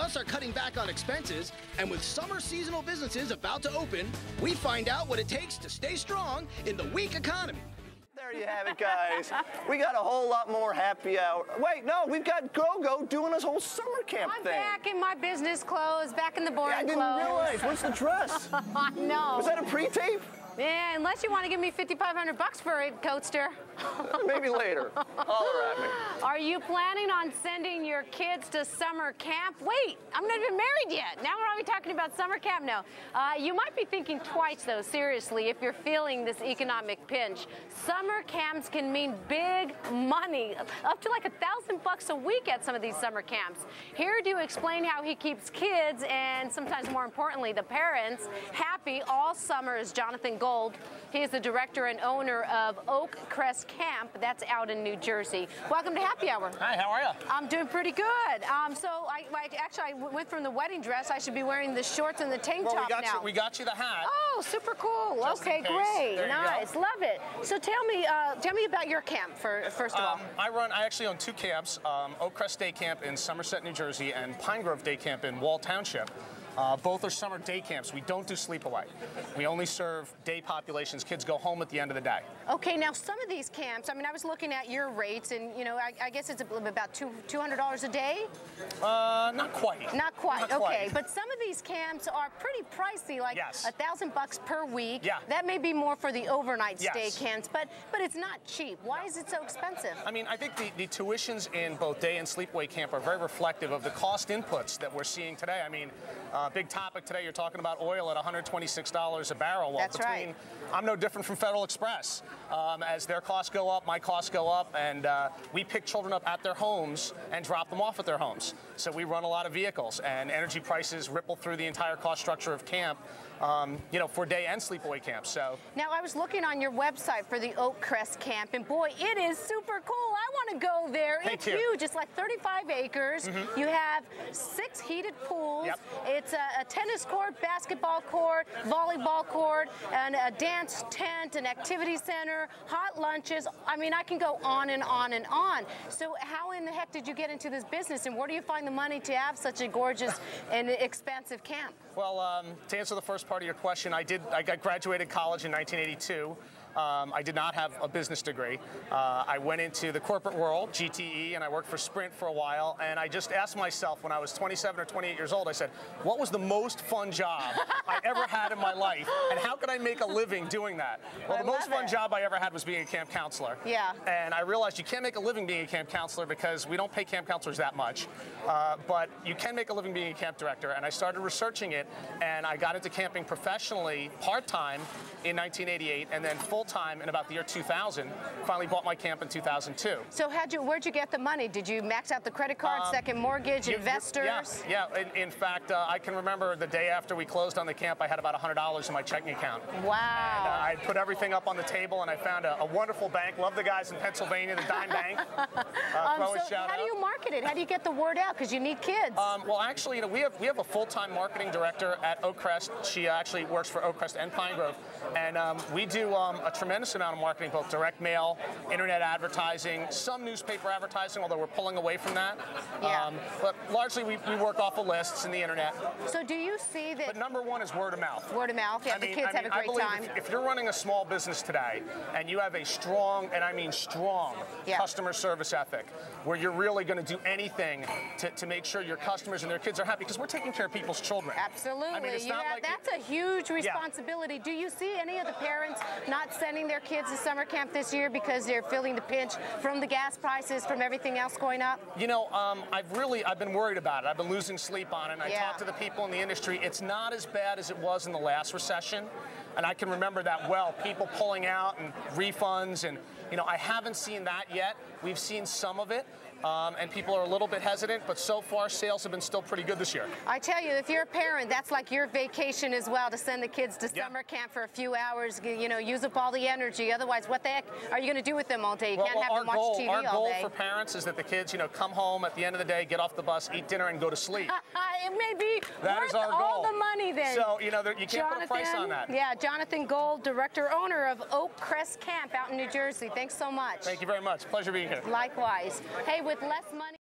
us are cutting back on expenses, and with summer seasonal businesses about to open, we find out what it takes to stay strong in the weak economy. There you have it, guys. We got a whole lot more happy hour. Wait, no, we've got Go-Go doing this whole summer camp thing. I'm back in my business clothes, back in the boring clothes. I didn't realize. What's the dress? No. Was that a pre-tape? Yeah, unless you want to give me $5,500 for it, Coaster. Maybe later. Holler at me. Are you planning on sending your kids to summer camp? Wait, I'm not even married yet. Now we're already talking about summer camp. No. You might be thinking twice, though, seriously, if you're feeling this economic pinch. Summer camps can mean big money, up to like $1,000 a week at some of these summer camps. Here to explain how he keeps kids and sometimes more importantly, the parents happy all summer is Jonathan Gold. He is the director and owner of Crest Camp. That's out in New Jersey. Welcome to Happy Hour. Hi, how are you? I'm doing pretty good. So I went from the wedding dress. I should be wearing the shorts and the tank top now. We got you the hat. Oh, super cool. Just okay, great, nice, go. love it. So tell me about your camp first of all. I actually own two camps: Crest Day Camp in Somerset, New Jersey, and Pine Grove Day Camp in Wall Township. Both are summer day camps. We don't do sleepaway. We only serve day populations. Kids go home at the end of the day. Okay, now some of these camps, I mean, I was looking at your rates, and you know, I guess it's about $200 a day. Not quite. Not quite. Not okay, quite. But some of these camps are pretty pricey, like yes. $1,000 per week. Yeah. That may be more for the overnight yes. stay camps, but it's not cheap. Why is it so expensive? I mean, I think the tuitions in both day and sleepaway camp are very reflective of the cost inputs that we're seeing today. I mean, big topic today, you're talking about oil at $126 a barrel. Well, that's right. I'm no different from Federal Express. As their costs go up, my costs go up, and we pick children up at their homes and drop them off at their homes. So we run a lot of vehicles, and energy prices ripple through the entire cost structure of camp, you know, for day and sleepaway camps. So now I was looking on your website for the Crest Camp, and boy, it is super cool. I want to go there. It's huge. It's like 35 acres. Mm-hmm. You have 6 heated pools. Yep. It's a tennis court, basketball court, volleyball court, and a dance tent, an activity center, hot lunches. I mean, I can go on and on and on. So how in the heck did you get into this business, and where do you find the money to have such a gorgeous and expansive camp? Well, to answer the first part of your question, I graduated college in 1982. I did not have a business degree. I went into the corporate world, GTE, and I worked for Sprint for a while, and I just asked myself when I was 27 or 28 years old, I said, what was the most fun job I ever had in my life, and how could I make a living doing that? Well, the most fun job I ever had was being a camp counselor. Yeah. And I realized you can't make a living being a camp counselor because we don't pay camp counselors that much, but you can make a living being a camp director, and I started researching it, and I got into camping professionally, part-time, in 1988, and then full-time in about the year 2000. Finally bought my camp in 2002. So where'd you get the money? Did you max out the credit card, second mortgage, investors? Yeah. In fact, I can remember the day after we closed on the camp, I had about $100 in my checking account. Wow. And I put everything up on the table, and I found a wonderful bank. Love the guys in Pennsylvania, the Dime Bank. So how do you market it? How do you get the word out? Because you need kids. Well, actually, you know, we have a full-time marketing director at Crest. She actually works for Crest and Pine Grove. And we do a tremendous amount of marketing, both direct mail, internet advertising, some newspaper advertising, although we're pulling away from that. Yeah. But largely we work off of lists in the internet. So do you see that? But number one is word of mouth. Word of mouth, yeah, the kids have a great time. If you're running a small business today and you have a strong, and I mean strong, customer service ethic, where you're really going to do anything to make sure your customers and their kids are happy, because we're taking care of people's children. Absolutely. I mean, that's a huge responsibility. Yeah. Do you see any of the parents not sending their kids to summer camp this year because they're feeling the pinch from the gas prices, from everything else going up? You know, I've been worried about it. I've been losing sleep on it. And I talked to the people in the industry. It's not as bad as it was in the last recession. And I can remember that well, people pulling out and refunds. And, you know, I haven't seen that yet. We've seen some of it. And people are a little bit hesitant, but so far sales have been still pretty good this year. I tell you, if you're a parent, that's like your vacation as well, to send the kids to summer camp for a few hours, you know, use up all the energy. Otherwise, what the heck are you going to do with them all day? You can't have them watch TV all day. Our goal for parents is that the kids, you know, come home at the end of the day, get off the bus, eat dinner, and go to sleep. It may be worth all the money then. So, you know, you can't put a price on that. Yeah, Jonathan Gold, director, owner of Crest Camp out in New Jersey. Thanks so much. Thank you very much. Pleasure being here. Likewise. Hey, with less money.